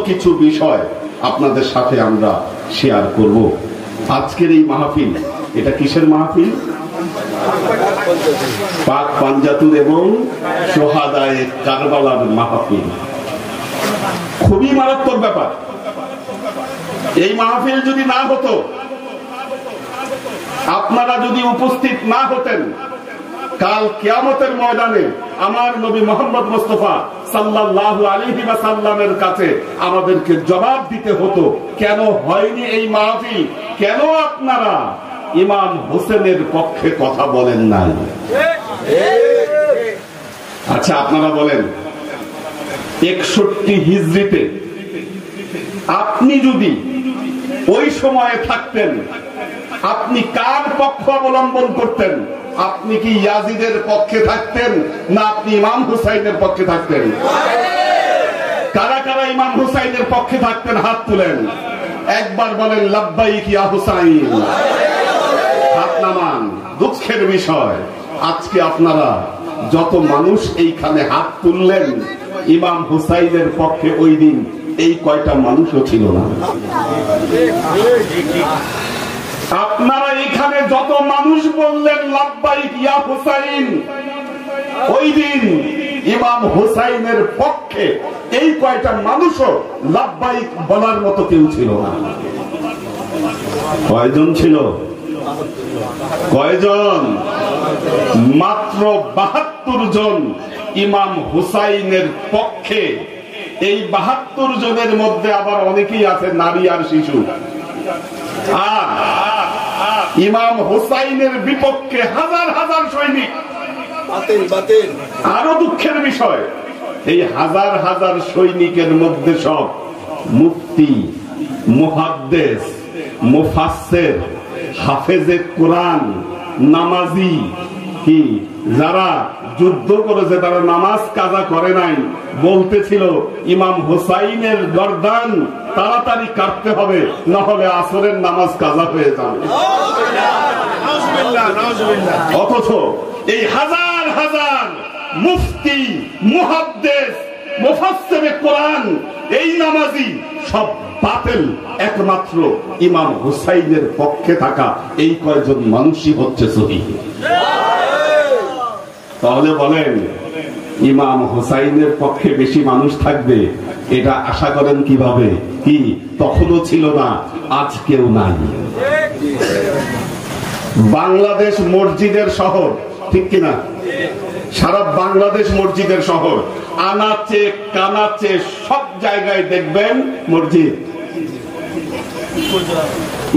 কিছু বিষয় আপনাদের সাথে আমরা শেয়ার করব। আজকের এই মাহফিল, এটা কিসের মাহফিল? পাক পাঞ্জাতুর এবং সোহাদায়ে কারবালার মাহফিল। খুবই মারাত্মক ব্যাপার। এই মাহফিল যদি না হতো, আপনারা যদি উপস্থিত না হতেন, কাল কিয়ামতের ময়দানে আমার নবী মুহাম্মদ মুস্তাফা সাল্লাল্লাহু আলাইহি ওয়াসাল্লামের কাছে আমাদেরকে জবাব দিতে হতো, কেন হয়নি এই মাহফিল, কেন আপনারা ইমাম হোসেনের পক্ষে কথা বলেন নাই। আচ্ছা, আপনারা বলেন 61 হিজরিতে আপনি যদি ওই সময়ে থাকতেন, আপনি কার পক্ষ অবলম্বন করতেন? আপনি কি ইয়াজিদের পক্ষে থাকতেন, না আপনি ইমাম হুসাইনের পক্ষে থাকতেন? কারা কারা ইমাম হুসাইনের পক্ষে থাকতেন? হাত তুলেন, একবার বলেন লাব্বাইক ইয়া হুসাইন। হাত নামান। দুঃখের বিষয়, আজকে আপনারা যত মানুষ এইখানে হাত তুললেন, ইমাম হুসাইনের পক্ষে ওই দিন এই কয়টা মানুষও ছিল না। আপনারা এখানে যত মানুষ বললেন লাব্বাইক ইয়া হুসাইন, ওই দিন ইমাম হুসাইনের পক্ষে এই কয়টা মানুষও লাব্বাইক বলার মতো কেউ ছিল না। কয়জন ছিল? কয়জন? মাত্র 72 জন ইমাম হুসাইনের পক্ষে। এই 72 জনের মধ্যে আবার অনেকেই আছে নারী আর শিশু। আর ইমাম হুসাইনের বিপক্ষে হাজার হাজার সৈনিক। আরো দুঃখের বিষয়, এই হাজার হাজার সৈনিকের মধ্যে সব মুফতি, মুহাদ্দিস, মুফাসসির, হাফেজে কোরআন, নামাজি, কি যারা যুদ্ধ করেছে তারা নামাজ কাজা করে নাই, বলতেছিল ইমাম হুসাইনের গর্দান তাড়াতাড়ি কাটতে হবে, না হলে আসরের নামাজ কাজা হয়ে যাবে। অথচ এই হাজার হাজার মুফতি, মুহাদ্দিস, মুফাসসিরে কোরআন, এই নামাজি সব বাতিল, একমাত্র ইমাম হুসাইনের পক্ষে থাকা এই কয়জন মানুষই হচ্ছে সহিহ। তাহলে বলেন, ইমাম হুসাইনের পক্ষে বেশি মানুষ থাকবে এটা আশা করেন কিভাবে? কি তখনও ছিল না, আজকেও নাই। বাংলাদেশ মসজিদের শহর, ঠিক কিনা? সারা বাংলাদেশ মসজিদের শহর। আনাচে কানাচে সব জায়গায় দেখবেন মসজিদ।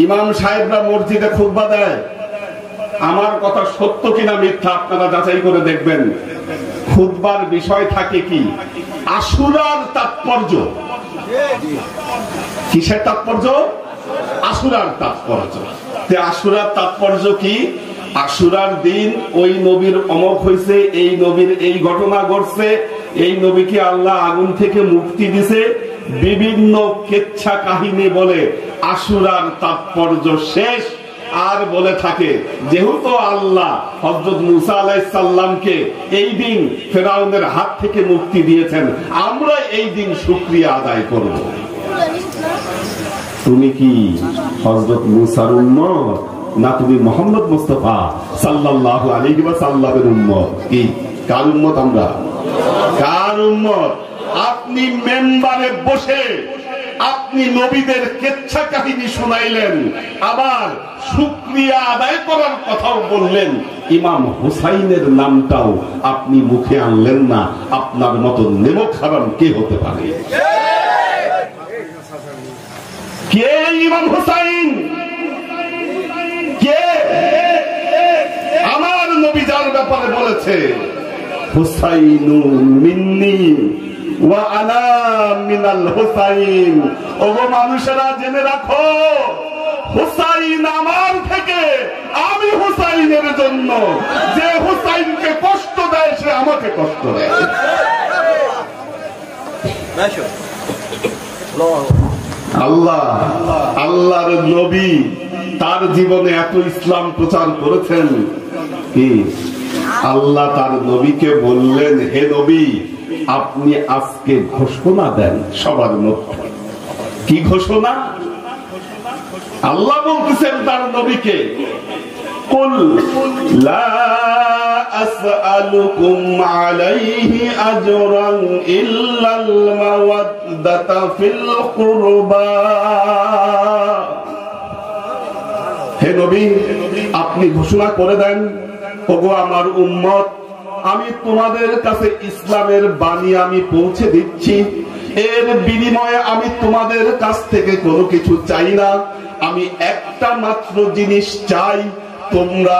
ইমাম সাহেবরা মসজিদে খুতবা দেয়। আমার কথা সত্য কিনা মিথ্যা আপনারা যাচাই করে দেখবেন। খুতবার বিষয় থাকে কি? আশুরার তাৎপর্য। কিসের তাৎপর্য? আশুরার তাৎপর্য। আশুরার তাৎপর্য কি? আশুরার দিন ওই নবীর অমক হয়েছে, এই নবীর এই ঘটনা ঘটছে, এই নবীকে আল্লাহ আগুন থেকে মুক্তি দিছে, বিভিন্ন কেচ্ছা কাহিনী বলে আশুরার তাৎপর্য শেষ। আর বলে থাকে যেহেতু আল্লাহ হযরত মুসা আলাইহিস সালামকে এই দিন ফেরাউনের হাত থেকে মুক্তি দিয়েছেন, আমরা এই দিন শুকরিয়া আদায় করব। তুমি কি হযরত মুসার উম্মত, না তুমি মুহাম্মদ মুস্তাফা সাল্লাল্লাহু আলাইহি ওয়াসাল্লামের উম্মত? কি কার উম্মত আমরা? কার উম্মত? আপনি মেম্বারে বসে আপনি নবীদের কেচ্ছা কাহিনী শুনাইলেন, আবার শুকরিয়া আদায় করার কথাও বললেন, ইমাম হুসাইনের নামটাও আপনি মুখে আনলেন না। আপনার মতো নেমক হারাম কে হতে পারে? কে ইমাম হুসাইন? কে? আমার নবী যার ব্যাপারে বলেছে হুসাইনুন মিন্নি ওয়া আনা মিনাল হুসাইন। ওগো মানুষেরা জেনে রাখো, হুসাইন আমার থেকে, আমি হুসাইনের জন্য। যে হুসাইনকে কষ্ট দেয় সে আমাকে কষ্ট দেয়। আল্লাহ, আল্লাহর নবী তার জীবনে এত ইসলাম প্রচার করেছেন কি আল্লাহ তার নবীকে বললেন, হে নবী আপনি আজকে ঘোষণা দেন সবার মধ্যে কি ঘোষণা? আল্লাহ বলতেছেন তার নবীকে, কুল লা আসআলুকুম আলাইহি আজরান ইল্লাল মাওয়াদ্দাতা ফিল কুরবা। হে নবী, আপনি ঘোষণা করে দেন, ওগো আমার উম্মত, আমি তোমাদের কাছে ইসলামের বাণী আমি পৌঁছে দিচ্ছি, এর বিনিময়ে আমি তোমাদের কাছ থেকে কোনো কিছু চাই না। আমি একটা মাত্র জিনিস চাই, তোমরা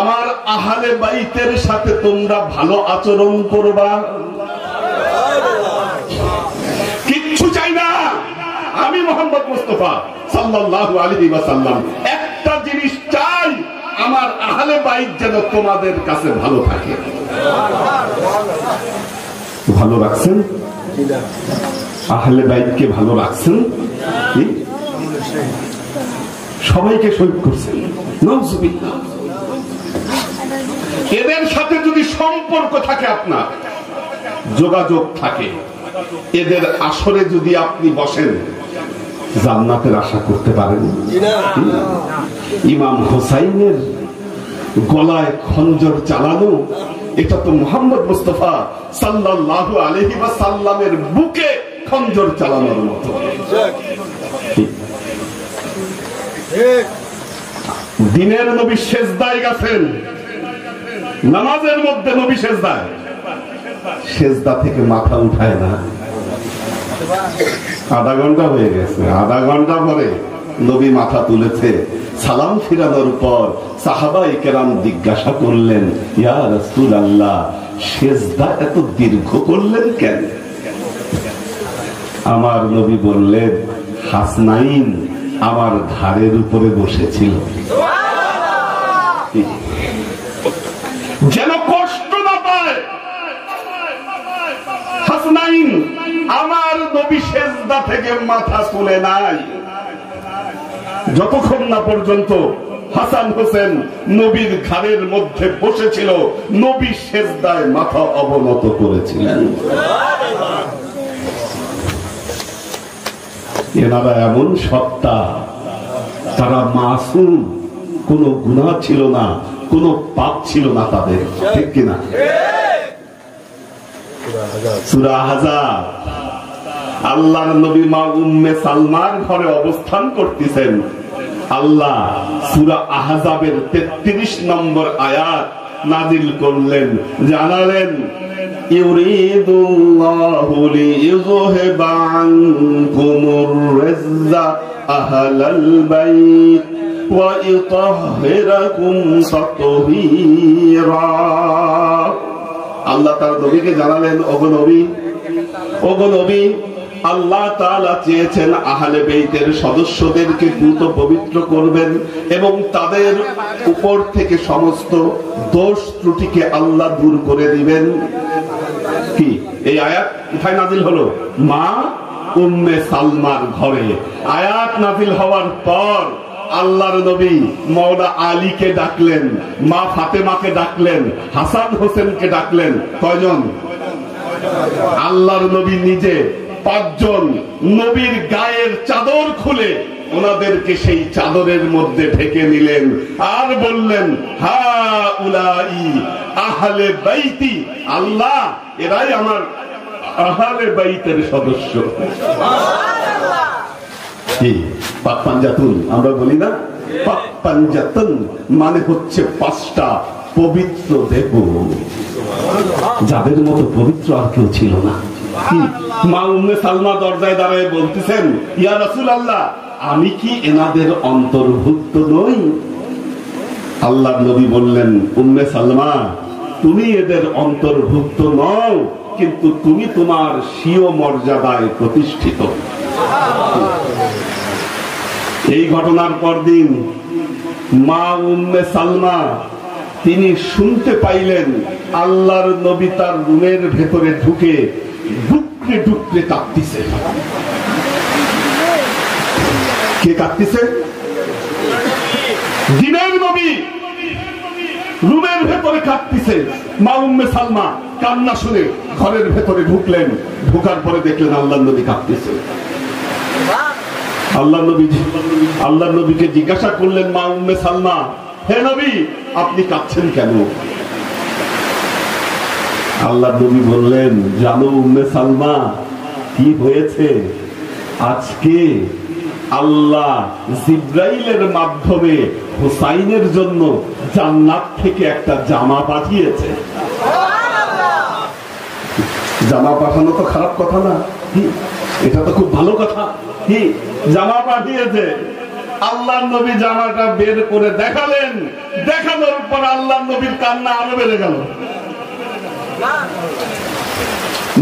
আমার আহলে বাইতের সাথে তোমরা ভালো আচরণ করবা। কিচ্ছু চাই না, আমি মুহাম্মদ মুস্তাফা সাল্লাল্লাহু আলাইহি ওয়াসাল্লাম একটা জিনিস চাই, আমার আহলে বাইত যেন তোমাদের কাছে ভালো থাকে। ভালো রাখছেন? আহলে বাইতকে ভালো রাখছেন? সবাইকে শহীদ করছেন। নাউজুবিল্লাহ। এদের সাথে যদি সম্পর্ক থাকে, আপনার যোগাযোগ থাকে, এদের আসরে যদি আপনি বসেন, জান্নাতের আশা করতে পারেন? ইমাম হোসাইনের গলায় খঞ্জর চালানো, এটা তো মুহাম্মদ মুস্তাফা সাল্লাল্লাহু আলাইহি ওয়াসাল্লামের বুকে খঞ্জর চালানোর মতো। দিনের নবী সেজদায় গেছেন, নামাজের মধ্যে নবী সেজদায়, সেজদা থেকে মাথা উঠায় না। আধা ঘন্টা হয়ে গেছে, আধা ঘন্টা পরে নবী মাথা তুলেছে। সালাম ফিরানোর পর সাহাবায়ে কেরাম জিজ্ঞাসা করলেন, ইয়া রাসূলুল্লাহ, সেজদা এত দীর্ঘ করলেন কেন? আমার নবী বললেন, হাসনাইন আমার ঘাড়ের উপরে বসেছিল, যেন কষ্ট না পায়। হাসনাইন আমার নবী সেজদা থেকে মাথা তুলে নাই, যতক্ষণ না পর্যন্ত হাসান হোসেন নবীর ঘাড়ের মধ্যে বসেছিল, নবী সেজদায় মাথা অবনত করেছিলেন। এনারা এমন সত্তা, তারা মাসুম, কোনো গুনাহ ছিল না, কোনো পাপ ছিল না তাদের, ঠিক কিনা? সূরা আহজাব, আল্লাহর নবী মা উম্মে সালমার ঘরে অবস্থান করতেছেন। আল্লাহ সূরা আহজাবের 33 নম্বর আয়াত নাযিল করলেন, জানালেন, ইউরিদুল্লাহু লিইযহিবা আনকুমুর রিজা আহলাল বাইত ওয়া ইতাহহিরাকুম তাতহীরা। আল্লাহ তার নবীকে জানালেন, ওগো নবী, আল্লাহ তাআলা চেয়েছেন আহলে বাইতের সদস্যদেরকে দ্রুত পবিত্র করবেন এবং তাদের উপর থেকে সমস্ত দোষ ত্রুটিকে আল্লাহ দূর করে দিবেন। কি এই আয়াত কোথায় নাযিল হলো? মা উম্মে সালমার ঘরে। আয়াত নাযিল হওয়ার পর আল্লাহর নবী মাওলা আলীকে ডাকলেন, মা ফাতেমাকে ডাকলেন, হাসান হোসেনকে ডাকলেন। কয়জন? আল্লাহর নবী নিজে 5 জন নবীর গায়ের চাদর খুলে ওনাদেরকে সেই চাদরের মধ্যে ঢেকে নিলেন আর বললেন, হাউলাই আহলে বাইতি, আল্লাহ এরাই আমার আহলে বাইতের সদস্য। কি পাক পাঞ্জাতুন আমরা বলি না? পাক পাঞ্জাতুন মানে হচ্ছে 5টা পবিত্র দেহ, যাদের মতো পবিত্র আর কেউ ছিল না। মা উম্মে সালমা দরজায় দাঁড়ায় বলতেছেন, ইয়া রাসূলুল্লাহ, আমি কি এনাদের অন্তর্ভুক্ত নই? আল্লাহর নবী বললেন, উম্মে সালমা, তুমি এদের অন্তর্ভুক্ত নও, কিন্তু তুমি তোমার স্বীয় মর্যাদায় প্রতিষ্ঠিত। এই ঘটনার পরদিন মা উম্মে সালমা তিনি শুনতে পাইলেন আল্লাহর নবী তার রুমের ভেতরে ঢুকে ডুকরে ডুকরে কাঁদতেছে। কে কাঁদতেছে? দিনের নবী রুমের ভেতরে কাঁদতেছে। মা উম্মে সালমা কান্না শুনে ঘরের ভেতরে ঢুকলেন, ঢোকার পরে দেখলেন আল্লাহর নবী কাঁদতেছে। আল্লাহ নবীকে জিজ্ঞাসা করলেন মা উম্মে সালমা, হে নবী আপনি কাঁদছেন কেন? আল্লাহ নবী বললেন, জানো উম্মে সালমা কি হয়েছে? আজকে আল্লাহ জিব্রাইলের মাধ্যমে হুসাইনের জন্য জান্নাত থেকে একটা জামা পাঠিয়েছে। জামা পাঠানো তো খারাপ কথা না, এটা তো খুব ভালো কথা। কি জামা পাঠিয়েছে? আল্লাহ নবী জামাটা বের করে দেখালেন, দেখানোর পর আল্লাহ নবীর কান্না আরো বেড়ে গেল।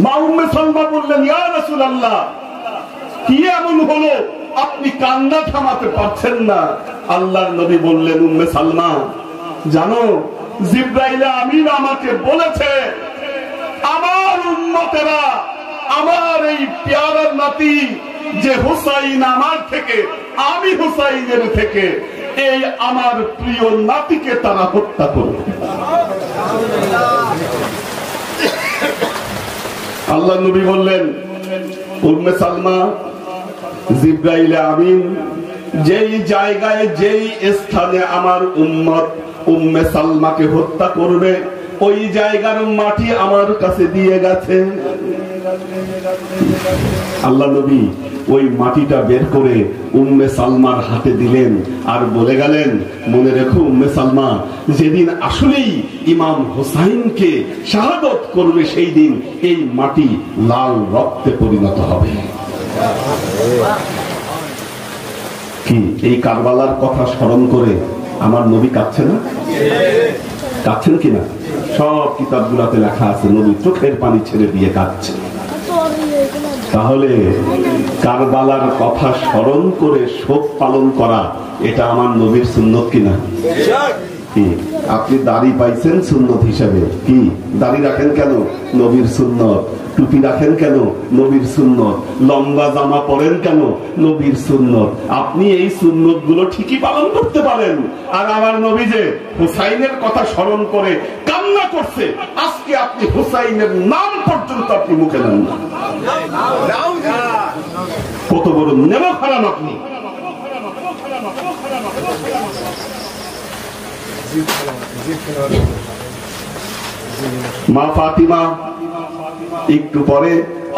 মা উম্মে সালমা বললেন, ইয়া রাসূলুল্লাহ কি এমন হলো আপনি কান্না থামাতে পারছেন না? আল্লাহর নবী বললেন, উম্মে সালমা জানো জিব্রাইল আমিন আমাকে বলেছে আমার উম্মতেরা আমার এই পেয়ারার নাতি যে হুসাইন আমার থেকে, আমি হুসাইনের থেকে এই আমার প্রিয় নাতিকে তারা হত্যা করবে। আল্লাহ নবী বললেন, উম্মে সালমা জিব্রাইল আমিন যেই জায়গায় যেই স্থানে আমার উম্মত উম্মে সালমাকে হত্যা করবে ওই জায়গার মাটি আমার কাছে দিয়ে গেছে। আল্লাহ নবী ওই মাটিটা বের করে উম্মে সালমার হাতে দিলেন আর বলে গেলেন, মনে রেখো উম্মে সালমা, যেদিন আসলেই ইমাম হুসাইনকে শাহাদত করবে সেই দিন এই মাটি লাল রক্তে পরিণত হবে। কি এই কারবালার কথা স্মরণ করে আমার নবী কাঁদছে না? কাঁদছেন কিনা? সব কিতাবগুলোতে লেখা আছে নবী চোখের পানি ছেড়ে দিয়ে কাঁদছে। তাহলে কারবালার কথা স্মরণ করে শোক পালন করা এটা আমার নবীর সুন্নত কিনা? কি আপনি দাড়ি পাইছেন সুন্নত হিসাবে? কি দাড়ি রাখেন কেন? নবীর সুন্নত। টুপি রাখেন কেন? নবীর সুন্নত। লম্বা জামা পরেন কেন? নবীর সুন্নত। আপনি এই সুন্নত গুলো ঠিকই পালন করতে পারেন। আর আমার নবী যে হুসাইনের কথা স্মরণ করে কান্না করছে, আজকে আপনি হুসাইনের নাম পর্যন্ত আপনি মুখে নেন না। কত বড় নেমো খারাপ আপনি। মা ফাতিমা একটু পরে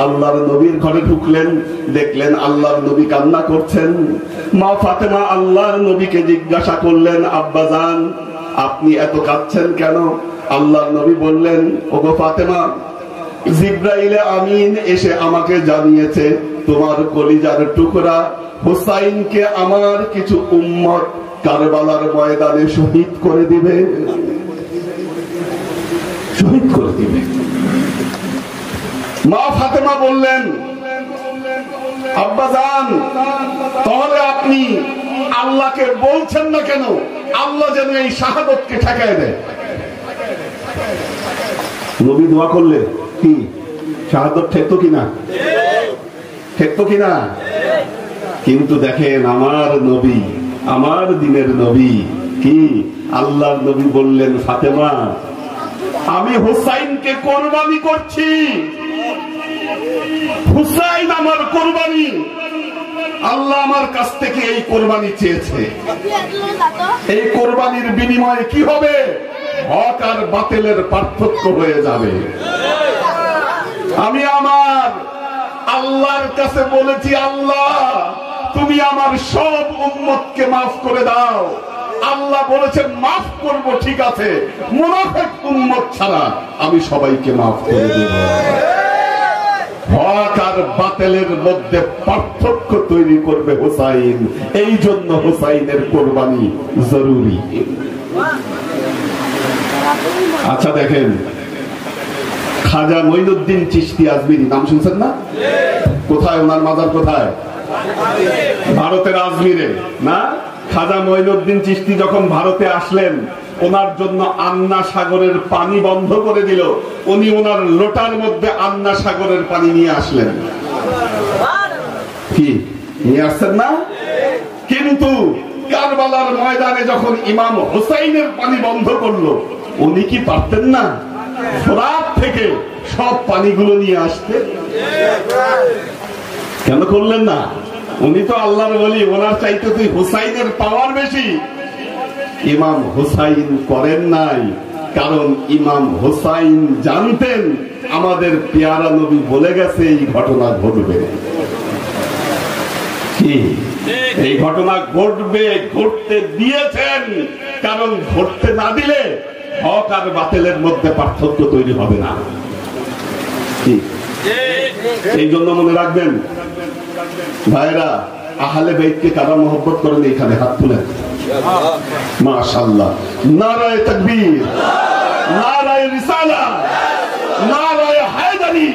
আল্লাহর নবীর ঘরে ঢুকলেন, দেখলেন আল্লাহর নবী কান্না করছেন। মা ফাতেমা আল্লাহর নবীকে জিজ্ঞাসা করলেন, আব্বাজান আপনি এত কাঁদছেন কেন? আল্লাহর নবী বললেন, ওগো ফাতেমা, জিব্রাইল আমিন এসে আমাকে জানিয়েছে তোমার কলিজার টুকরা হুসাইনকে আমার কিছু উম্মত কারবালার ময়দানে শহীদ করে দিবে, শহীদ করে দিবে। মা ফাতেমা বললেন, আব্বাজান তাহলে আপনি আল্লাহকে বলছেন না কেন আল্লাহ যেন এই শাহাদতকে ঠেকায় দেয়? নবী দোয়া করলে কি শাহাদত ঠেকতো কিনা? ঠেকতো কিনা? কিন্তু দেখেন আমার নবী, আমার দিনের নবী কি আল্লাহর নবী বললেন, ফাতেমা আমি হুসাইনকে কোরবানি করছি, হুসাইন আমার কোরবানি, আল্লাহ আমার কাছ থেকে এই কোরবানি চেয়েছে। এই কোরবানির বিনিময়ে কি হবে? হক আর বাতিলের পার্থক্য হয়ে যাবে। আমি আমার আল্লাহর কাছে বলেছি, আল্লাহ তুমি আমার সব উম্মতকে মাফ করে দাও। আল্লাহ বলেছেন মাফ করব, ঠিক আছে, মুনাফিক উম্মত ছাড়া আমি সবাইকে মাফ করে দেব। হক আর বাতিলের মধ্যে পার্থক্য তৈরি করবে হুসাইন, এই জন্য হুসাইনের কোরবানি জরুরি। আচ্ছা দেখেন, খাজা মঈনুদ্দিন চিশতি আজমিরি নাম শুনছেন না? কোথায় ওনার মাজার? কোথায়? ভারতের আজমিরে না? খাজা মঈনুদ্দিন চিশতি যখন ভারতে আসলেন, ওনার জন্য আন্না সাগরের পানি বন্ধ করে দিল। উনি ওনার লোটার মধ্যে আন্না সাগরের পানি নিয়ে আসলেন। কি নিয়ে আসছেন না? কিন্তু কারবালার ময়দানে যখন ইমাম হুসাইনের পানি বন্ধ করলো, উনি কি পারতেন না ফোরাত থেকে সব পানিগুলো নিয়ে আসতে? কেন করলেন না? উনি তো আল্লাহর ওলি, ওনার চাইতে তুই হুসাইনের পাওয়ার বেশি। ইমাম হুসাইন করেন নাই, কারণ ইমাম হুসাইন জানতেন আমাদের পেয়ারা নবী বলে গেছে এই ঘটনা ঘটবে। কি এই ঘটনা ঘটবে, ঘটতে দিয়েছেন, কারণ ঘটতে না দিলে হক আর বাতিলের মধ্যে পার্থক্য তৈরি হবে না। এই জন্য মনে রাখবেন ভাইরা, আহলে বাইতকে কারা মহব্বত করেন? এখানে হাত তুলেন। মাশাআল্লাহ, নারায়ে তাকবীর, নারায়ে রিসালাত, নারায়ে হায়দারি।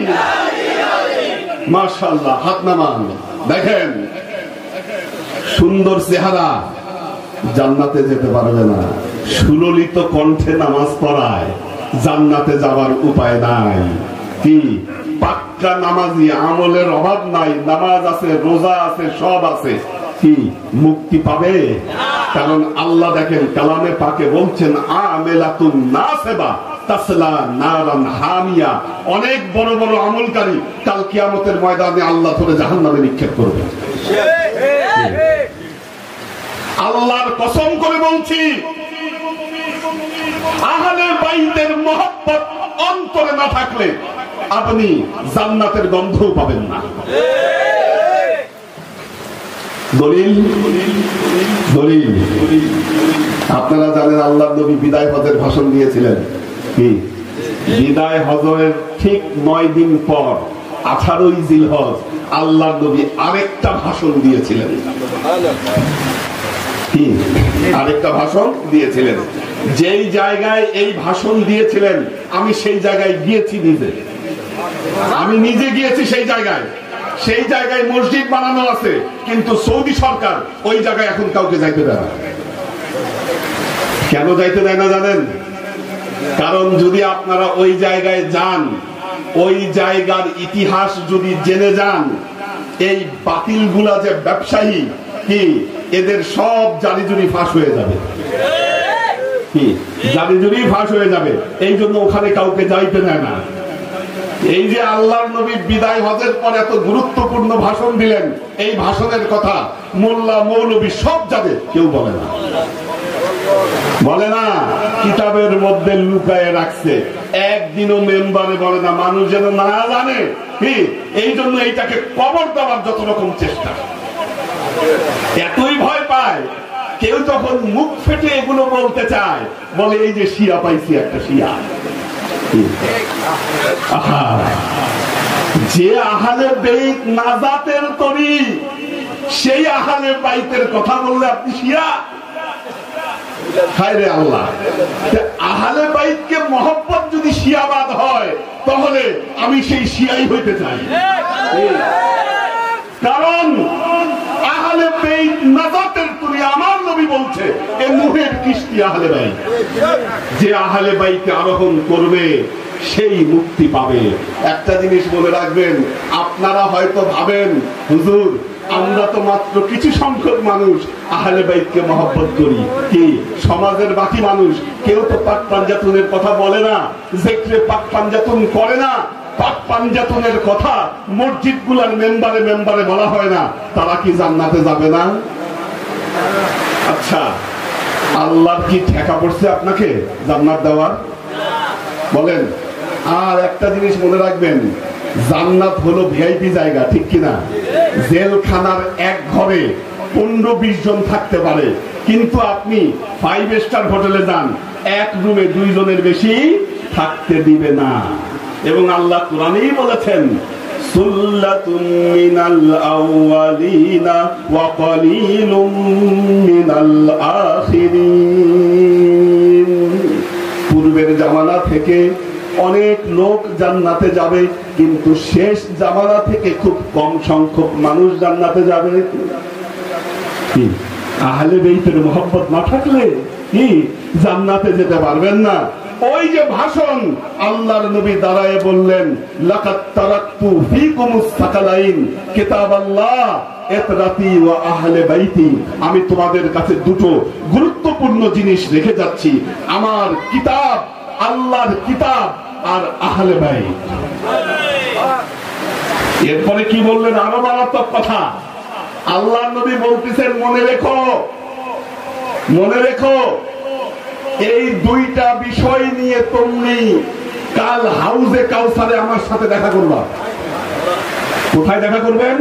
মাশাআল্লাহ, হাত নামান। দেখেন সুন্দর চেহারা, জান্নাতে যেতে পারবে না। সুললিত কণ্ঠে নামাজ পড়ায়, জান্নাতে যাওয়ার উপায় নাই। কি পাক্কা নামাজি, আমলের অভাব নাই, নামাজ আছে, রোজা আছে, সব আছে, কি মুক্তি পাবে? কারণ আল্লাহ দেখেন কালামে পাকে বলছেন আমেলাতুন নাসিবা তাসলা নারান হামিয়া। অনেক বড় বড় আমলকারী কাল কিয়ামতের ময়দানে আল্লাহ ধরে জাহান্নামে নিক্ষেপ করবে। আল্লাহর কসম করে বলছি, আহলে বাইতের মহব্বত অন্তরে না থাকলে আপনি জান্নাতের গন্ধও পাবেন না। দলিল দলিল আপনারা জানেন আল্লাহর নবী বিদায় হজের ভাষণ দিয়েছিলেন। কি বিদায় হজের ঠিক 9 দিন পর 18ই জিলহজ আল্লাহর নবী আরেকটা ভাষণ দিয়েছিলেন। কি আরেকটা ভাষণ দিয়েছিলেন? যেই জায়গায় এই ভাষণ দিয়েছিলেন আমি সেই জায়গায় গিয়েছি, আমি নিজে গিয়েছি সেই জায়গায়। সেই জায়গায় মসজিদ বানানো আছে, কিন্তু সৌদি সরকার ওই জায়গায় এখন কাউকে যাইতে দেয় না। কেন যাইতে দেয় না জানেন? কারণ যদি আপনারা ওই জায়গায় যান, ওই জায়গার ইতিহাস যদি জেনে যান, এই বাতিল গুলা যে ব্যবসায়ী, কি এদের সব জারিজুরি ফাঁস হয়ে যাবে। কি জারিজুরি ফাঁস হয়ে যাবে। এই জন্য ওখানে কাউকে যাইতে দেয় না। এই যে আল্লাহর নবী বিদায় হজের পর এত গুরুত্বপূর্ণ ভাষণ দিলেন, এই ভাষণের কথা মোল্লা মৌলবী সব জানে, কেউ বলে না, বলে না। কিতাবের মধ্যে লুকায়ে রাখছে, একদিনও মেম্বারে বলে না, মানুষ যেন না জানে। কি এই জন্য এইটাকে কবর দেওয়ার যত রকম চেষ্টা, এতই ভয় পায়। কেউ যখন মুখ ফেটে এগুলো বলতে চায়, বলে এই যে শিয়া পাইছি একটা শিয়া। যে আহলে বাইত নাজাতের তরি, সেই আহলে বাইতের কথা বললে আপনি শিয়া? হায় রে আল্লাহ, আহলে বাইতকে মহব্বত যদি শিয়াবাদ হয়, তাহলে আমি সেই শিয়াই হইতে চাই। কারণ আহলে বাইত নাজাতের তরি, আমার নবী বলছে এ নূহের কিস্তি আহলে বাইত। যে আহলে বাইতে আরোহণ করবে সেই মুক্তি পাবে। একটা জিনিস মনে রাখবেন, আপনারা হয়তো ভাবেন হুজুর আমরা তো মাত্র কিছু সংখ্যক মানুষ আহলে বাইতকে মহব্বত করি, কি সমাজের বাকি মানুষ কেউ তো পাক পাঞ্জাতুনের কথা বলে না, জিক্রে পাক পাঞ্জাতুন করে না, পাক পাঞ্জাতুনের কথা মসজিদ গুলার মেম্বারে মেম্বারে বলা হয় না, তারা কি জান্নাতে যাবে না? আচ্ছা, আল্লাহ কি ঠেকা পড়ছে আপনাকে জান্নাত দেওয়ার? বলেন। আর একটা জিনিস মনে রাখবেন, জান্নাত হলো ভিআইপি জায়গা, ঠিক কিনা? জেলখানার এক ঘরে 15-20 জন থাকতে পারে, কিন্তু আপনি 5 স্টার হোটেলে যান, এক রুমে 2 জনের বেশি থাকতে দিবে না। এবং আল্লাহ কোরআনেই বলেছেন সুল্লাতুম মিনাল আউয়ালিনা ওয়া কালিলুম মিনাল আখিরিন। পূর্বের জামানা থেকে অনেক লোক জান্নাতে যাবে, কিন্তু শেষ জামানা থেকে খুব কম সংখ্যক মানুষ জান্নাতে যাবে। কি আহলে বাইতের মহব্বত না থাকলে কি জান্নাতে যেতে পারবেন না। ওই যে ভাষণ আল্লাহর নবী দাঁড়ায় বললেন লাকাত তারাকতু ফীকুমুস সাকালাইন কিতাবাল্লাহ ইতরাতি ওয়া আহলে বাইতি। আমি তোমাদের কাছে দুটো গুরুত্বপূর্ণ জিনিস রেখে যাচ্ছি, আমার কিতাব, আল্লাহর কিতাব, আর আহলে বাইত। এরপরে কি বললেন? আরো মারাত্মক কথা, আল্লাহ নবী বলতেছেন মনে রেখো এই দুইটা বিষয় নিয়ে তুমি কাল হাউজে কাউসারে আমার সাথে দেখা করবা। কোথায় দেখা করবেন?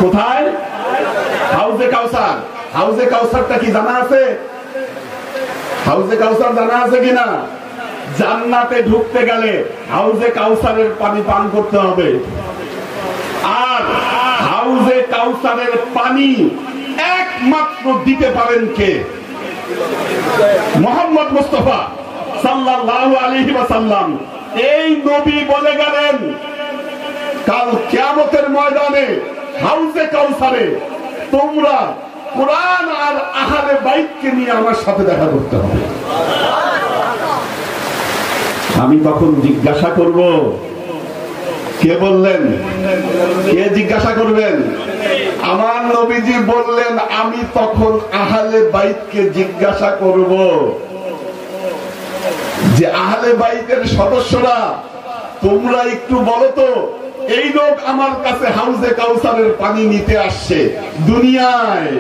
কোথায়? হাউজে কাউসার। হাউজে কাউসারটা কি জানা আছে? হাউজে কাউসার জানা আছে কিনা? জান্নাতে ঢুকতে গেলে হাউজে কাউসারের পানি পান করতে হবে। আর হাউজে কাউসারের পানি একমাত্র দিতে পারেন কে? মুহাম্মদ মুস্তাফা সাল্লাল্লাহু আলাইহি ওয়াসাল্লাম। এই নবী বলে গেলেন কাল কিয়ামতের ময়দানে হাউজে কাউসারে তোমরা কুরআন আর আহলে বাইতকে নিয়ে আমার সাথে দেখা করতে হবে। আমি তখন জিজ্ঞাসা করব, কে বললেন? কে জিজ্ঞাসা করবেন? আমার নবীজি বললেন আমি তখন আহলে বাইতকে জিজ্ঞাসা করব যে আহলে বাইতের সদস্যরা তোমরা একটু বলো তো, এই লোক আমার কাছে হাউজে কাউসারের পানি নিতে আসছে, দুনিয়ায়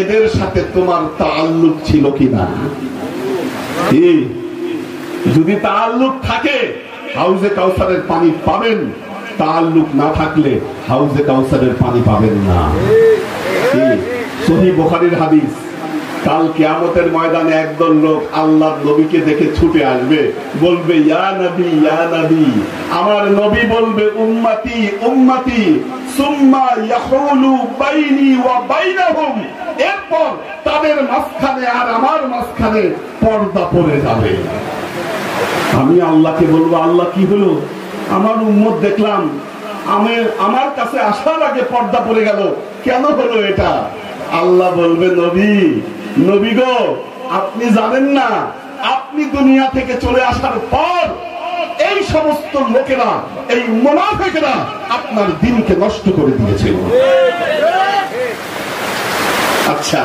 এদের সাথে তোমার তাআল্লুক ছিল কিনা? যদি তাআল্লুক থাকে হাউজে কাউসারের পানি পাবেন, তাআল্লুক না থাকলে হাউজে কাউসারের পানি পাবেন না। সহিহ বুখারীর হাদিস, কাল কিয়ামতের ময়দানে একদল লোক আল্লাহর নবীকে দেখে ছুটে আসবে, বলবে ইয়া নবী ইয়া নবী। আমার নবী বলবে উম্মতি উম্মতি, সুম্মা ইয়াহুলু বাইনি ওয়া বাইনাহুম। এরপর তাদের মাঝখানে আর আমার মাঝখানে পর্দা পড়ে যাবে। আমি আল্লাহকে বলবো, আল্লাহ কি হলো? আমার উম্মত দেখলাম আমার কাছে আসার আগে পর্দা পড়ে গেল, কেন হলো এটা? আল্লাহ বলবে নবী গো, আপনি জানেন না, আপনি দুনিয়া থেকে চলে আসার পর এই সমস্ত লোকেরা, এই মুনাফিকরা আপনার দিনকে নষ্ট করে দিয়েছে। আচ্ছা,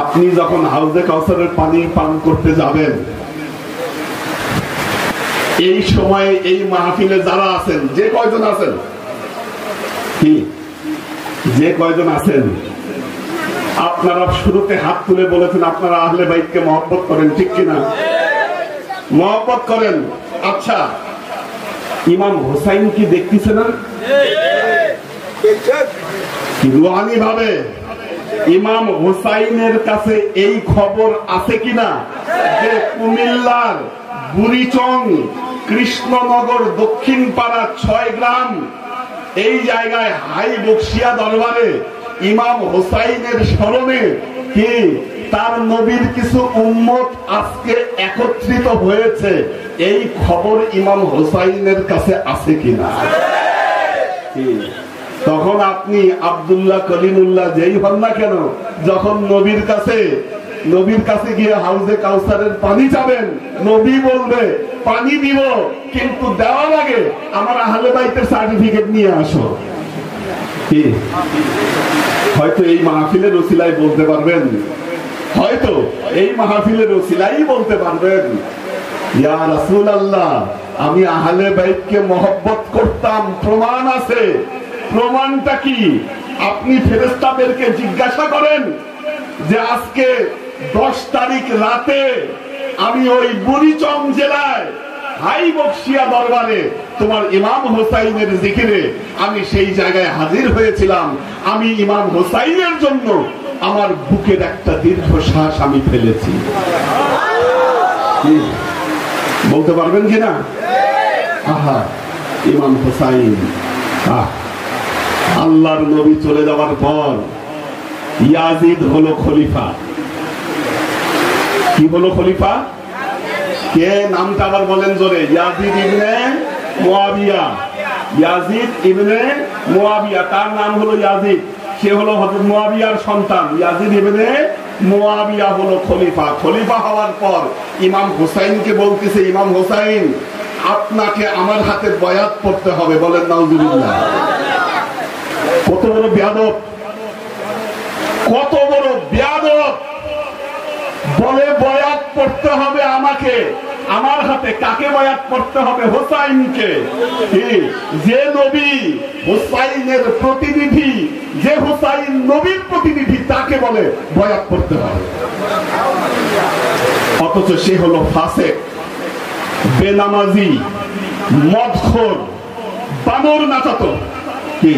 আপনি যখন হাউজে কাউসারের পানি পান করতে যাবেন, এই সময়ে এই মাহফিলে যারা আছেন, যে কয়জন আছেন, যে কয়জন আছেন, আপনারা শুরুতে হাত তুলে বলেছেন আপনারা আহলে বাইতকে মহব্বত করেন, ঠিক কিনা? মহব্বত করেন। আচ্ছা, ইমাম হোসাইন কি দেখতেছে না? রুহানি ভাবে ইমাম হোসাইনের কাছে এই খবর আছে কিনা যে কুমিল্লার বুড়িচং কৃষ্ণনগর দক্ষিণ পাড়া 6 গ্রাম এই জায়গায় হাই বক্সিয়া দরবারে ইমাম হোসাইনের স্মরণে কি তার নবীর কিছু উম্মত আজকে একত্রিত হয়েছে, এই খবর ইমাম হোসাইনের কাছে আছে কিনা? তখন আপনি আব্দুল্লাহ কলিমুল্লাহ যেই হন না কেন, যখন নবীর কাছে গিয়ে হাউজে কাউসারের পানি চাবেন, নবী বলবে পানি দিব, কিন্তু দেওয়ার আগে আমার আহলে বাইতের সার্টিফিকেট নিয়ে আসো। হয়তো এই মাহফিলের ওসিলায় বলতে পারবেন, হয়তো এই মাহফিলের ওসিলাই বলতে পারবেন, ইয়া রাসূলুল্লাহ, আমি আহলে বাইতকে মহব্বত করতাম, প্রমাণ আছে। প্রমাণটা কি? আপনি ফেরেশতাদেরকে জিজ্ঞাসা করেন যে আজকে 10 তারিখ রাতে আমি ওই বুড়িচং জেলায় হাই বক্সিয়া দরবারে তোমার ইমাম হোসাইনের জিকিরে আমি সেই জায়গায় হাজির হয়েছিলাম। আমি ইমাম হোসাইনের জন্য আমার বুকের একটা দীর্ঘশ্বাস আমি ফেলেছি। বলতে পারবেন কিনা? আহা, ইমাম হোসাইন। আল্লাহর নবী চলে যাওয়ার পর ইয়াজিদ হলো খলিফা। কি হলো খলিফা? কে? নামটা আবার বলেন জোরে। ইয়াজিদ ইবনে মুয়াবিয়া। ইয়াজিদ ইবনে মুয়াবিয়া, তার নাম হলো ইয়াজিদ, সে হলো হযরত মুয়াবিয়ার সন্তান। ইয়াজিদ ইবনে মুয়াবিয়া হলো খলিফা। খলিফা হওয়ার পর ইমাম হোসাইনকে বলতেছে, ইমাম হোসাইন, আপনাকে আমার হাতে বয়াত পড়তে হবে। বলেন নাউজুবিল্লাহ। কত বড় বেয়াদব, কত বড় বেয়াদব! বলে বয়াত পড়তে হবে আমাকে, আমার হাতে কাকে বয়াত করতে হবে? হোসাইনকে। যে নবী হোসাইনের প্রতিনিধি, যে হোসাইন নবীর প্রতিনিধি, তাকে বলে বয়াত করতে হবে। অথচ সে হলো ফাসেক, বেনামাজি, মদখোর, বানর নাচাতো। কি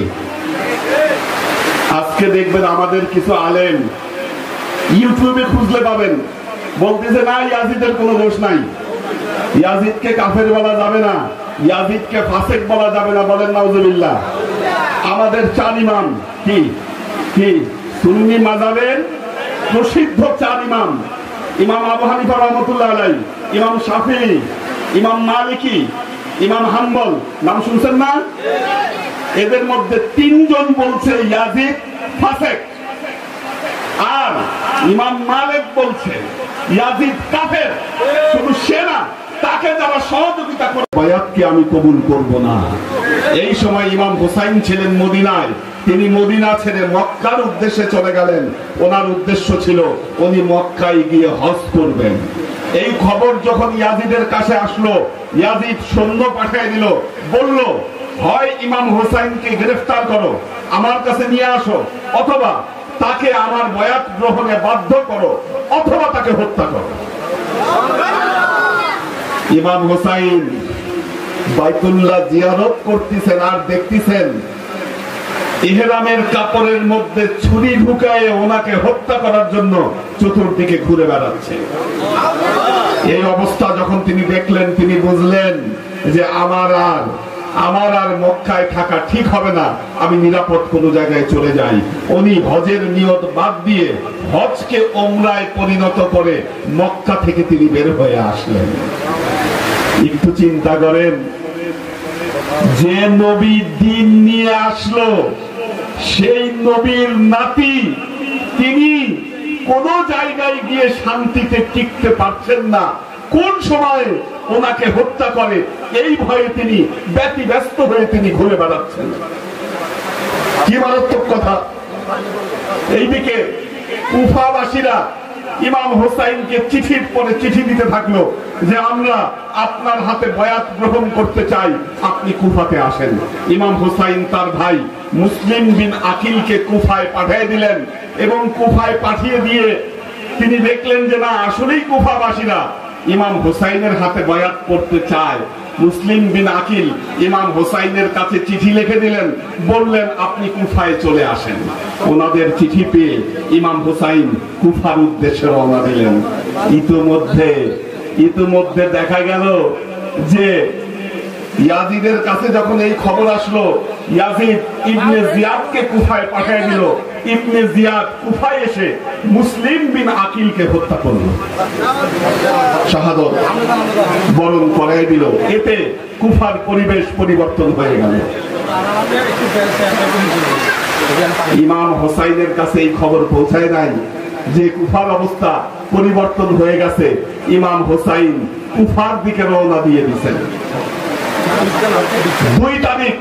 আজকে দেখবেন আমাদের কিছু আলেম ইউটিউবে খুঁজলে পাবেন, বলতেছে না ইয়াজিদের কোনো দোষ নাই, ইয়াজিদকে কাফের বলা যাবে না, ইয়াজিদকে ফাসেক বলা যাবে না। বলেন নাউজুবিল্লাহ। আমাদের চার ইমাম কি কি সুন্নি মাযহাবের প্রসিদ্ধ চার ইমাম, ইমাম আবু হানিফা রাহমাতুল্লাহ আলাইহি, ইমাম শাফিঈ, ইমাম মালিকি, ইমাম হাম্বল, নাম শুনছেন না? এদের মধ্যে তিনজন বলছে ইয়াজিদ ফাসেক, আর ইমাম মালিক বলছে ইয়াজিদ কাফের। শুধু সে না, তাকে যারা সহযোগিতা করে বায়াতকে আমি কবুল করব না। এই সময় ইমাম হুসাইন ছিলেন মদিনায়, তিনি মদিনা ছেড়ে মক্কার উদ্দেশ্যে চলে গেলেন। ওনার উদ্দেশ্য ছিল উনি মক্কায় গিয়ে হজ করবেন। এই খবর যখন ইয়াজিদের কাছে আসলো, ইয়াজিদ সৈন্য পাঠিয়ে দিল, বলল হয় ইমাম হুসাইনকে গ্রেফতার করো, আমার কাছে নিয়ে আসো, অথবা তাকে আমার বয়াত গ্রহণে বাধ্য করো, অথবা তাকে হত্যা করো। ইমাম হুসাইন বাইতুল্লাহ জিয়ারত করতেছেন আর দেখতেছেন ইহরামের কাপড়ের মধ্যে ছুরি ঢুকায় ওনাকে হত্যা করার জন্য চতুর্দিকে ঘুরে বেড়াচ্ছে। এই অবস্থা যখন তিনি দেখলেন, তিনি বুঝলেন যে আমার আর মক্কায় থাকা ঠিক হবে না, আমি নিরাপদ কোনো জায়গায় চলে যাই। উনি হজের নিয়ত বাদ দিয়ে হজকে ওমরায় পরিণত করে মক্কা থেকে তিনি বের হয়ে আসলেন। একটু চিন্তা করেন, যে নবী দ্বীন নিয়ে আসলো, সেই নবীর নাতি তিনি কোন জায়গায় গিয়ে শান্তিতে টিকতে পারছেন না, কোন সময়ে ওনাকে হত্যা করে এই ভয়ে তিনি ব্যতিব্যস্ত হয়ে তিনি ঘুরে বেড়াচ্ছেন। কি মারাত্মক কথা! এইদিকে কুফাবাসীরা ইমাম হুসাইনকে চিঠির পরে চিঠি দিতে থাকলো যে আমরা আপনার হাতে বয়াত গ্রহণ করতে চাই, আপনি কুফাতে আসেন। ইমাম হুসাইন তার ভাই মুসলিম বিন আকিলকে কুফায় পাঠিয়ে দিলেন, এবং কুফায় পাঠিয়ে দিয়ে তিনি দেখলেন যে না, আসলেই কুফাবাসীরা ইমাম হুসাইনের হাতে বয়াত করতে চায়। মুসলিম বিন আকিল ইমাম হুসাইনের কাছে চিঠি লিখে দিলেন, বললেন আপনি কুফায় চলে আসেন। ওনাদের চিঠি পেয়ে ইমাম হুসাইন কুফার উদ্দেশ্যে রওনা দিলেন। ইতিমধ্যে দেখা গেল যে ইয়াজিদের কাছে যখন এই খবর আসলো, ইয়াজিদ ইবনে জিয়াদকে কুফায় পাঠিয়ে দিল। ইবনে জিয়াদ কুফায় এসে মুসলিম বিন আকিলকে হত্যা করল, শাহাদত বরণ করাই দিল। এতে কুফার পরিবেশ পরিবর্তন হয়ে গেল। ইমাম হুসাইনের কাছে এই খবর পৌঁছায় নাই যে কুফার অবস্থা পরিবর্তন হয়ে গেছে। ইমাম হুসাইন কুফার দিকে রওনা দিয়ে দিয়েছেন। 2 তারিখ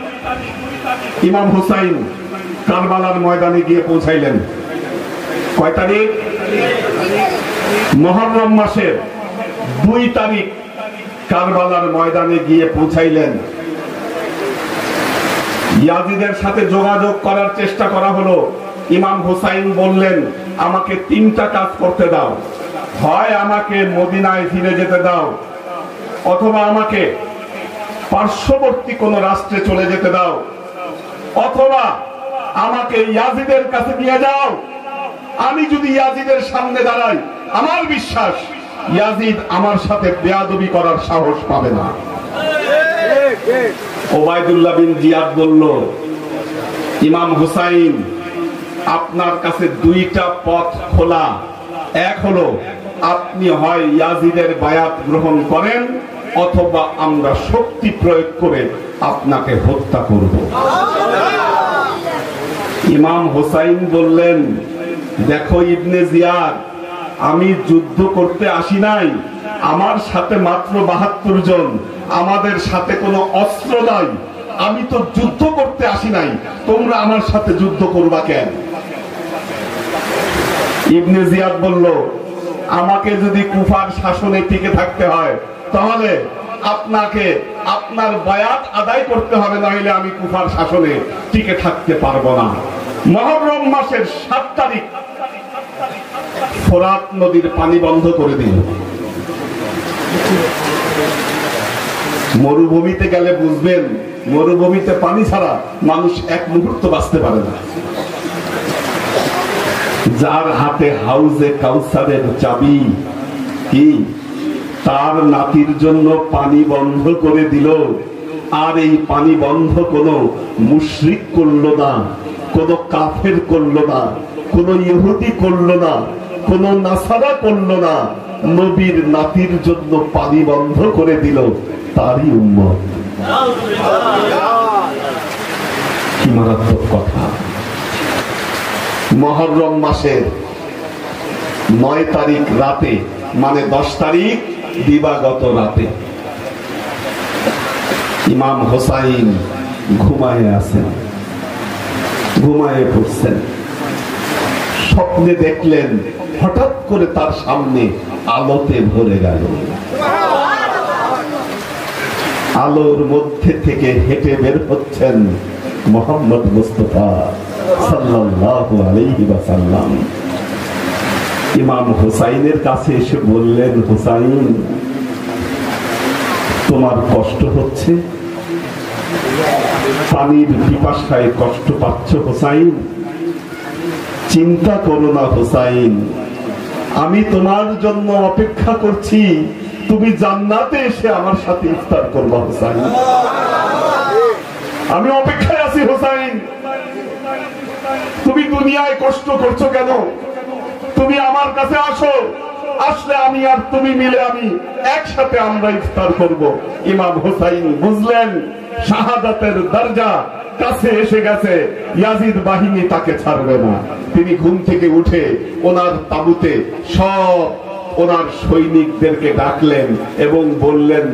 ইমাম হুসাইন কারবালার ময়দানে গিয়ে পৌঁছাইলেন। কয় তারিখ? মুহররম মাসের 2 তারিখ কারবালার ময়দানে গিয়ে পৌঁছাইলেন। ইয়াজিদের সাথে যোগাযোগ করার চেষ্টা করা হলো। ইমাম হুসাইন বললেন আমাকে 3টা কাজ করতে দাও, হয় আমাকে মদিনায় ফিরে যেতে দাও, অথবা আমাকে পার্শ্ববর্তী কোন রাষ্ট্রে চলে যেতে দাও, অথবা আমাকে ইয়াজিদের কাছে নিয়ে যাও। আমি যদি ইয়াজিদের সামনে দাঁড়াই, আমার বিশ্বাস ইয়াজিদ আমার সাথে বেয়াদবি করার সাহস পাবে না। ওবায়দুল্লাহ বিন জিয়াদ বলল, ইমাম হুসাইন আপনার কাছে 2টা পথ খোলা। এক হলো আপনি হয় ইয়াজিদের বায়াত গ্রহণ করেন, অথবা আমরা শক্তি প্রয়োগ করে আপনাকে হত্যা করব। ইমাম হুসাইন বললেন, দেখো ইবনে জিয়াদ, আমি যুদ্ধ করতে আসি নাই, আমার সাথে মাত্র 72 জন, আমাদের সাথে কোনো অস্ত্র নাই, আমি তো যুদ্ধ করতে আসি নাই, তোমরা আমার সাথে যুদ্ধ করবা কেন? ইবনে জিয়াদ বলল, আমাকে যদি কুফার শাসনে টিকে থাকতে হয় তাহলে আপনাকে আপনার বায়াত আদায় করতে হবে, নইলে আমি কুফার শাসনে টিকে থাকতে পারবো না। মুহররম মাসের 7 তারিখ ফোরাত নদীর পানি বন্ধ করে দিল। মরুভূমিতে গেলে বুঝবেন, মরুভূমিতে পানি ছাড়া মানুষ এক মুহূর্ত বাঁচতে পারে না। যার হাতে হাউজে কাউসারের চাবি, কি তার নাতির জন্য পানি বন্ধ করে দিল। আর এই পানি বন্ধ কোন মুশরিক করলো না, কোন কাফের করলো না, কোন ইহুদি করলো না, কোন নাসারা করলো না, নবীর নাতির জন্য পানি বন্ধ করে দিল তারই উম্মত। কি মারাত্মক কথা। মুহররম মাসের 9 তারিখ রাতে, মানে 10 তারিখ দিবাগত রাতে ইমাম হোসাইন ঘুমায়ে আছেন, ঘুমায়ে পড়ছেন। স্বপ্নে দেখলেন হঠাৎ করে তার সামনে আলোতে ভরে গেল। আলোর মধ্যে থেকে হেঁটে বের হচ্ছেন মুহাম্মদ মুস্তাফা সাল্লাল্লাহু আলাইহি ওয়াসাল্লাম। ইমাম হোসাইনের কাছে এসে বললেন, হোসাইন তোমার কষ্ট হচ্ছে, পানির পিপাসায় কষ্ট পাচ্ছ হোসাইন? চিন্তা করো না হোসাইন, আমি তোমার জন্য অপেক্ষা করছি, তুমি জান্নাতে এসে আমার সাথে ইফতার করবা হোসাইন। আমি অপেক্ষায় আছি হোসাইন। তুমি দুনিয়ায় কষ্ট করছো কেন? তুমি আমার কাছে আসো, আসলে আমি আর তুমি মিলে আমি একসাথে আমরা ইফতার করব। ইমাম হোসাইন বুঝলেন শাহাদাতের দরজা কাছে এসে গেছে, ইয়াজিদ বাহিনী তাকে ছাড়বে না। তিনি ঘুম থেকে উঠে ওনার তাঁবুতে সব ওনার সৈনিকদেরকে ডাকলেন এবং বললেন,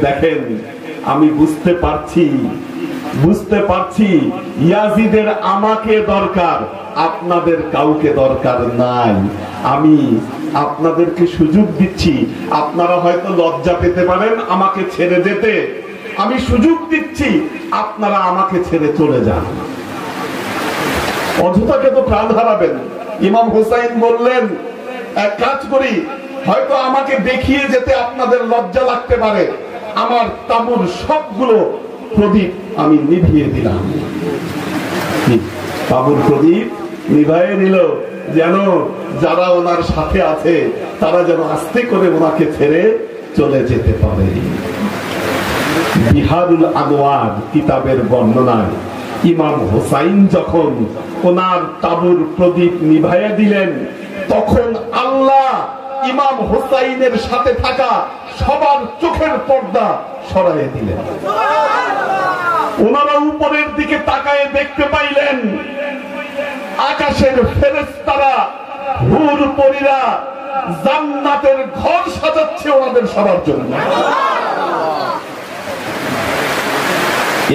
দেখেন আমি বুঝতে পারছি ইয়াজিদের আমাকে দরকার, আপনাদের কাউকে দরকার নাই। আমি আপনাদেরকে সুযোগ দিচ্ছি, আপনারা হয়তো লজ্জা পেতে পারেন আমাকে ছেড়ে যেতে, আমি সুযোগ দিচ্ছি, আপনারা আমাকে ছেড়ে চলে যান। অযথাকে তো প্রাণ হারাবেন। ইমাম হোসাইন বললেন, এক কাজ করি, হয়তো আমাকে দেখিয়ে যেতে আপনাদের লজ্জা লাগতে পারে, আমার তাঁবুর সবগুলো প্রদীপ আমি নিভিয়ে দিলাম। তাঁবুর প্রদীপ নিভাইয়ে নিল, যেন যারা ওনার সাথে আছে তারা যেন আস্তে করে ওনাকে ছেড়ে চলে যেতে পারে। বিহারুল আনোয়ার কিতাবের বর্ণনায় ইমাম হোসাইন যখন ওনার তাঁবুর প্রদীপ নিভাইয়ে দিলেন, তখন আল্লাহ ইমাম হোসাইনের সাথে থাকা সবার চোখের পর্দা সরাইয়ে দিলেন। ওনারা উপরের দিকে তাকায় দেখতে পাইলেন আকাশের ফেরেশতারা, হুর পরীরা জান্নাতের ঘর সাজাচ্ছে ওনাদের সবার জন্য।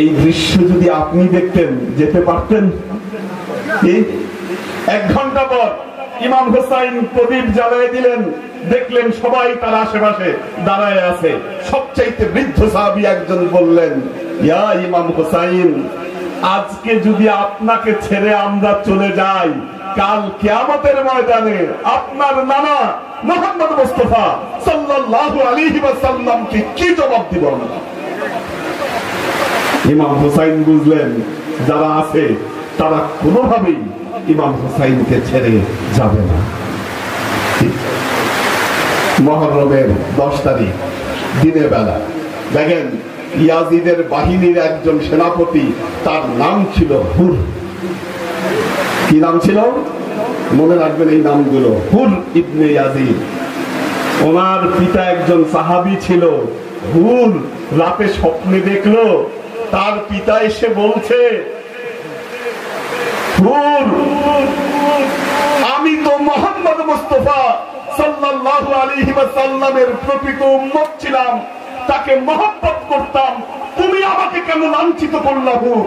এই দৃশ্য যদি আপনি দেখতেন, যেতে পারতেন? 1 ঘন্টা পর ইমাম হোসাইন প্রদীপ জ্বালিয়ে দিলেন, দেখলেন সবাই তার আশেপাশে দাঁড়ায় আছে। সবচাইতে বৃদ্ধ সাহাবী একজন বললেন, ইয়া ইমাম হোসাইন, আজকে যদি আপনাকে ছেড়ে আমরা চলে যাই, কাল কিয়ামতের ময়দানে আপনার নানা মুহাম্মদ মুস্তাফা সাল্লাল্লাহু আলাইহি ওয়াসাল্লামকে কি জবাব দিব আমরা? ইমাম হোসাইন বুঝলেন যারা আছে তারা কোনোভাবেই ইমাম হোসাইনকে ছেড়ে যাবে না। মুহররমের 10 তারিখ দিনের বেলা দেখেন ইয়াজিদের বাহিনীর একজন সেনাপতি, তার নাম ছিল হুর। কি নাম ছিল? মনে রাখবেন এই নামগুলো। হুর ইবনে ইয়াজিদ। ওনার পিতা একজন সাহাবী ছিল। হুর রাতে স্বপ্নে দেখলো তার পিতা এসে বলছে, হুর, আমি তো মুহাম্মদ মুস্তাফা সাল্লাল্লাহু আলাইহি ওয়াসাল্লামের প্রকৃত উম্মত ছিলাম, তাকে মহব্বত করতাম, তুমি আমাকে কেন লাঞ্ছিত করলা? হুর,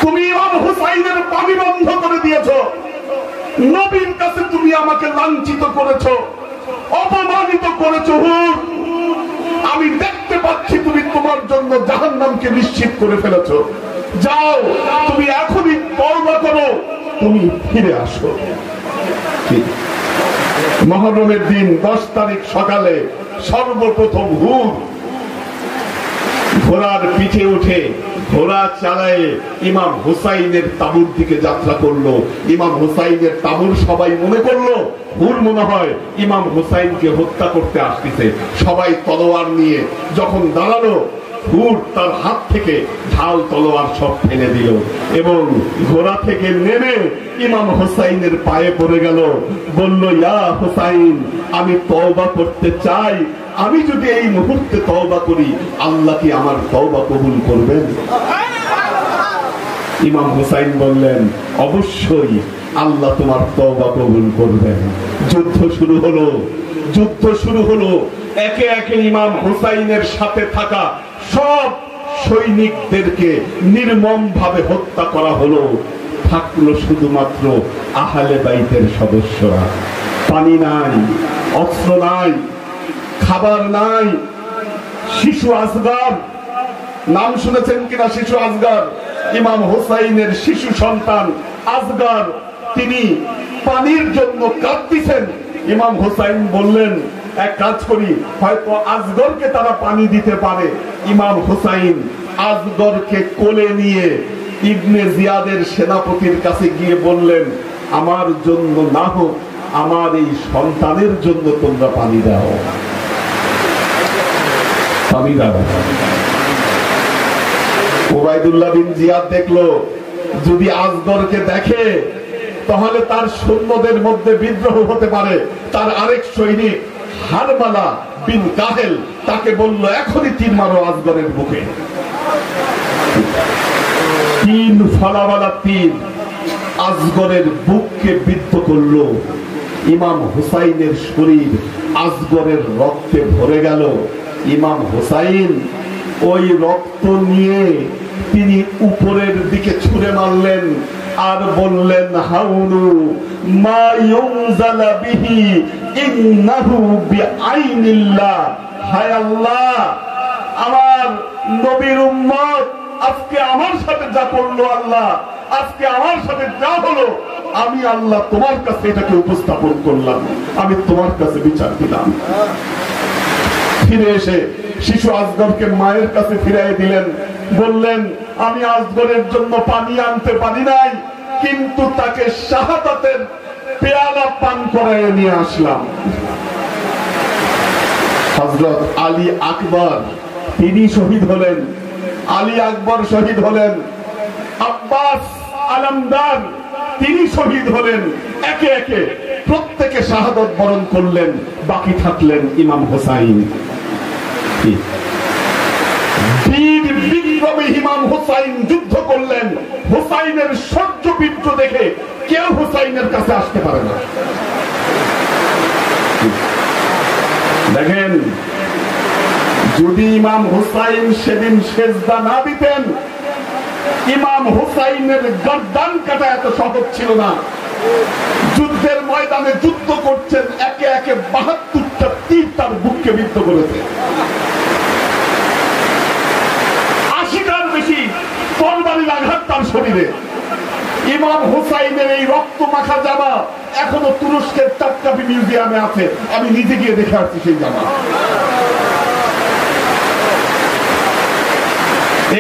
তুমি ইমাম হুসাইনের পানি বন্ধ করে দিয়েছো, নবীর কাছে তুমি আমাকে লাঞ্ছিত করেছো, অপমানিত করেছো হুর। আমি দেখতে পাচ্ছি তুমি তোমার জন্য জাহান্নামকে নিশ্চিত করে ফেলেছো। যাও, তুমি এখনই তওবা করো, তুমি ফিরে আসো। মুহররমের দিন 10 তারিখ সকালে সর্বপ্রথম হুর ঘোড়ার পিঠে উঠে ঘোড়া চালায় ইমাম হুসাইনের তাঁবুর দিকে যাত্রা করলো। ইমাম হুসাইনের তাঁবুর সবাই মনে করলো হুর মনে হয় ইমাম হুসাইনকে হত্যা করতে আসতেছে। সবাই তলোয়ার নিয়ে যখন দাঁড়ালো, হুর তার হাত থেকে ঢাল তলোয়ার সব ফেলে দিল এবং ঘোড়া থেকে নেমে ইমাম হুসাইনের পায়ে পড়ে গেল। বলল, ইয়া হুসাইন, আমি তওবা করতে চাই। আমি যদি এই মুহূর্তে তওবা করি, আল্লাহ কি আমার তওবা কবুল করবেন? ইমাম হুসাইন বললেন, অবশ্যই আল্লাহ তোমার তওবা কবুল করবেন। যুদ্ধ শুরু হলো। যুদ্ধ শুরু হলো। একে একে ইমাম হুসাইনের সাথে থাকা সব সৈনিকদেরকে নির্মম ভাবে হত্যা করা হলো। থাকলো শুধুমাত্র আহলে বাইতের সদস্যরা। পানি নাই, অস্ত্র নাই, খাবার নাই। শিশু আসগার, নাম শুনেছেন কিনা? শিশু আসগার, ইমাম হুসাইনের শিশু সন্তান আসগার, তিনি পানির জন্য কাঁদতেছেন। ইমাম হুসাইন বললেন, এক কাজ করি, হয়তো আসগরকে তারা পানি দিতে পারে। ইমাম হুসাইন আসগরকে কোলে নিয়ে ইবনে জিয়াদের সেনাপতির কাছে গিয়ে বললেন, আমার জন্য না হোক, আমার এই সন্তানের জন্য তোমরা পানি দাও, পানি দাও। ওবায়দুল্লাহ বিন জিয়াদ দেখলো, যদি আসগরকে দেখে তাহলে তার সৈন্যদের মধ্যে বিদ্রোহ হতে পারে। তার আরেক সৈনিক হারমালা বিন কাহেল তাকে বলল, এখনই তীর মারো আসগরের বুকে। 3 ফলাওয়ালা তীর আসগরের বুককে বিদ্ধ করলো। ইমাম হুসাইনের শরীর আসগরের রক্তে ভরে গেল। ইমাম হুসাইন ওই রক্ত নিয়ে তিনি উপরের দিকে ছুঁড়ে মারলেন আর বললেন, হাউলু মা ইউনজালা বিহি ইন্নাহু বিআইনিল্লাহ। হায় আল্লাহ, আমার নবীর উম্মত আজকে আমার সাথে যা করলো, আল্লাহ আজকে আমার সাথে যা হলো, আমি আল্লাহ তোমার কাছে এটাকে উপস্থাপন করলাম, আমি তোমার কাছে বিচার দিলাম। ফিরে এসে শিশু আসগরকে মায়ের কাছে ফিরিয়ে দিলেন। বললেন, আমি আসগরের জন্য পানি আনতে পারি নাই, কিন্তু তাকে শাহাদাতের পেয়ালা পান করায় নিয়ে আসলাম। হযরত আলী আকবর তিনি শহীদ হলেন। আলী আকবর শহীদ হলেন। আব্বাস আলমদার তিনি শহীদ হলেন। একে একে প্রত্যেকে শাহাদাত বরণ করলেন। বাকি থাকলেন ইমাম হুসাইন। বীর বিক্রমী ইমাম হুসাইন যুদ্ধ করলেন। হুসাইনের শৌর্য বীর্য দেখে কেউ হুসাইনের কাছে আসতে পারে না। দেখেন, যদি ইমাম হুসাইন সেদিন সেজদা না দিতেন, ইমাম হুসাইনের গর্দান কাটা এত সহজ ছিল না। যুদ্ধের ময়দানে যুদ্ধ করছেন, একে একে 72টা তীর তার বুককে বিদ্ধ করেছে। 80টার বেশি তরবারির আঘাত তার শরীরে। ইমাম হুসাইনের এই রক্ত মাখা জামা এখনো তুরস্কের তাপকাপি মিউজিয়ামে আছে। আমি নিজে গিয়ে দেখে আসছি সেই জামা।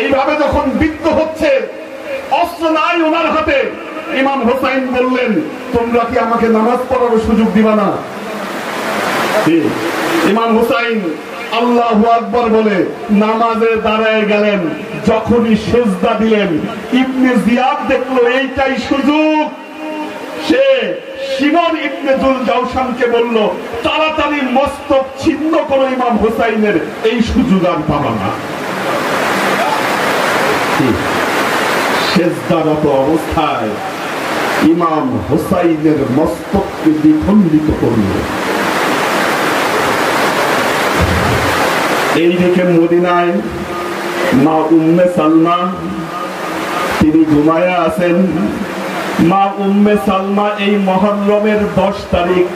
এইভাবে যখন বিদ্ধ হচ্ছে, অস্ত্র নাই ওনার হাতে, ইমাম হুসাইন বললেন, তোমরা কি আমাকে নামাজ পড়ার সুযোগ দিবা না? ইমাম হুসাইন আল্লাহু আকবার বলে নামাজে দাঁড়ায় গেলেন। যখনই সেজদা দিলেন, ইবনে জিয়াদ দেখলো এইটাই সুযোগ। সে শিমর ইবনে জুল জাওশানকে বলল, তাড়াতাড়ি মস্তক ছিন্ন করো ইমাম হুসাইনের, এই সুযোগ আর পাবা না। সেজদারত অবস্থায় ইমাম হুসাইনের মস্তককে দ্বিখণ্ডিত করল। এইদিকে মদিনায় মা উম্মে সালমা তিনি ঘুমায়া আছেন। মা উম্মে সালমা এই মুহররমের 10 তারিখ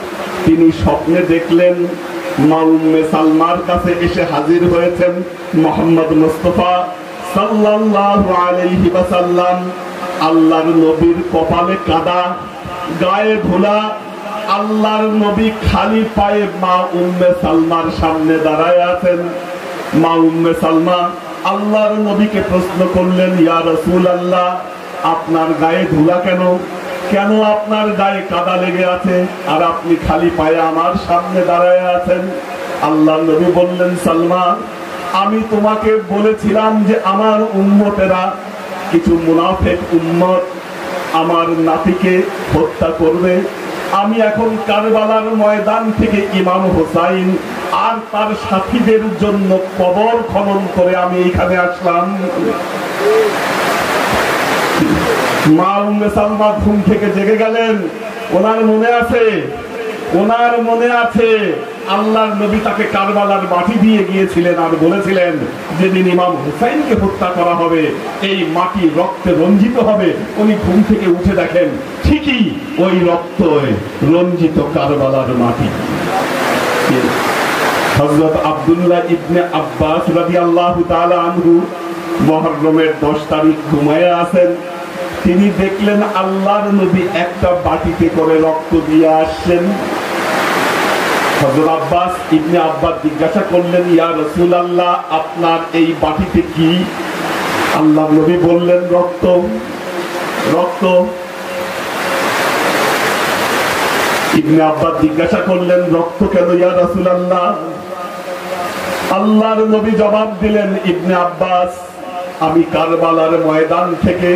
তিনি স্বপ্নে দেখলেন মা উম্মে সালমার কাছে এসে হাজির হয়েছেন মুহাম্মদ মুস্তাফা সাল্লাল্লাহু আলাইহি ওয়াসাল্লাম। আল্লাহর নবীর কপালে কাদা, গায়ে ধুলা। আল্লাহর নবী খালি পায়ে মা উম্মে সালমার সামনে দাঁড়ায় আছেন। মা উম্মে সালমা আল্লাহর নবীকে প্রশ্ন করলেন, ইয়া রাসূলুল্লাহ, আপনার গায়ে ধুলা কেন? কেন আপনার গায়ে কাদা লেগে আছে আর আপনি খালি পায়ে আমার সামনে দাঁড়ায় আছেন? আল্লাহর নবী বললেন, সালমা, আমি তোমাকে বলেছিলাম যে আমার উম্মতেরা, কিছু মুনাফিক উম্মত আমার নাতিকে হত্যা করবে। আমি এখন কারবালার ময়দান থেকে ইমাম হোসাইন আর তার সাথীদের জন্য কবর খনন করে আমি এখানে আসলাম। মা উম্মে সালমা ঘুম থেকে জেগে গেলেন। ওনার মনে আছে আল্লাহর নবী তাকে কারবালার মাটি দিয়ে গিয়েছিলেন আর বলেছিলেন যেদিন ইমাম হুসাইনকে হত্যা করা হবে এই মাটি রক্তে রঞ্জিত হবে। উনি ঘুম থেকে উঠে দেখেন ঠিকই ওই রক্ত রঞ্জিত কারবালার মাটি। হযরত আব্দুল্লাহ ইবনে আব্বাস রাদিয়াল্লাহু তাআলা আনহু মুহররমের 10 তারিখ ঘুমায়ে আছেন। তিনি দেখলেন আল্লাহর নবী একটা বাটিতে করে রক্ত দিয়ে আসছেন। হযরত আব্বাস ইবনে আব্বাস জিজ্ঞাসা করলেন, ইয়া রাসূলুল্লাহ, আপনার এই বাটিতে কি? আল্লাহর নবী বললেন, রক্ত। ইবনে আব্বাস জিজ্ঞাসা করলেন, রক্ত কেন ইয়া রাসূলুল্লাহ? আল্লাহর নবী জবাব দিলেন, ইবনে আব্বাস, আমি কারবালার ময়দান থেকে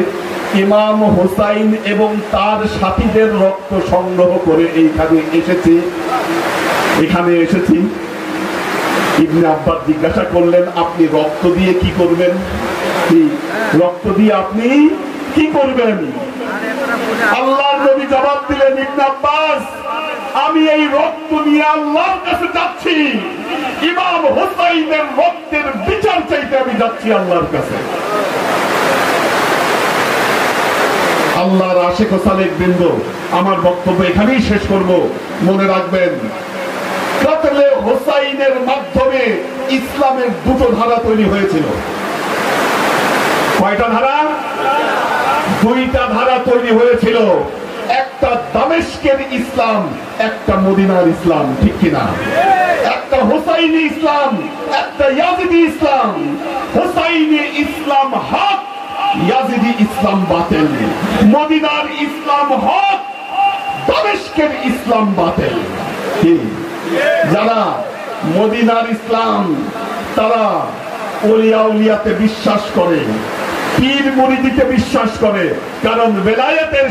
ইমাম হোসাইন এবং তার সাথীদের রক্ত সংগ্রহ করে এখানে এসেছি। ইবনে আব্বাস জিজ্ঞাসা করলেন, আপনি রক্ত দিয়ে কি করবেন? রক্ত দিয়ে আপনি কি করবেন? আল্লাহর নবী জবাব দিলেন, ইবনে আব্বাস, আমি এই রক্ত নিয়ে আল্লাহর কাছে যাচ্ছি। ইমাম হোসাইনের রক্তের বিচার চাইতে আমি যাচ্ছি আল্লাহর কাছে। আল্লাহর আশিক ও সালেক বৃন্দ, আমার বক্তব্য এখানেই শেষ করব। মনে রাখবেন, কাতলে হোসাইনের মাধ্যমে ইসলামের দুটো ধারা তৈরি হয়েছিল। কয়টা ধারা? দুইটা ধারা তৈরি হয়েছিল। একটা দামেস্কের ইসলাম, একটা মদিনার ইসলাম, ঠিক কিনা? একটা হোসাইনি ইসলাম, একটা ইয়াজিদি ইসলাম। হোসাইনি ইসলাম হক, ইয়াজিদি ইসলাম বাতিল। মদিনার ইসলাম হক, দামেস্কের ইসলাম বাতিল। যারা মদিনার ইসলাম, তারা ওলিয়া উলিয়াতে বিশ্বাস করে, পীর মুরিদিতে বিশ্বাস করে, কারণ বেলায়েতের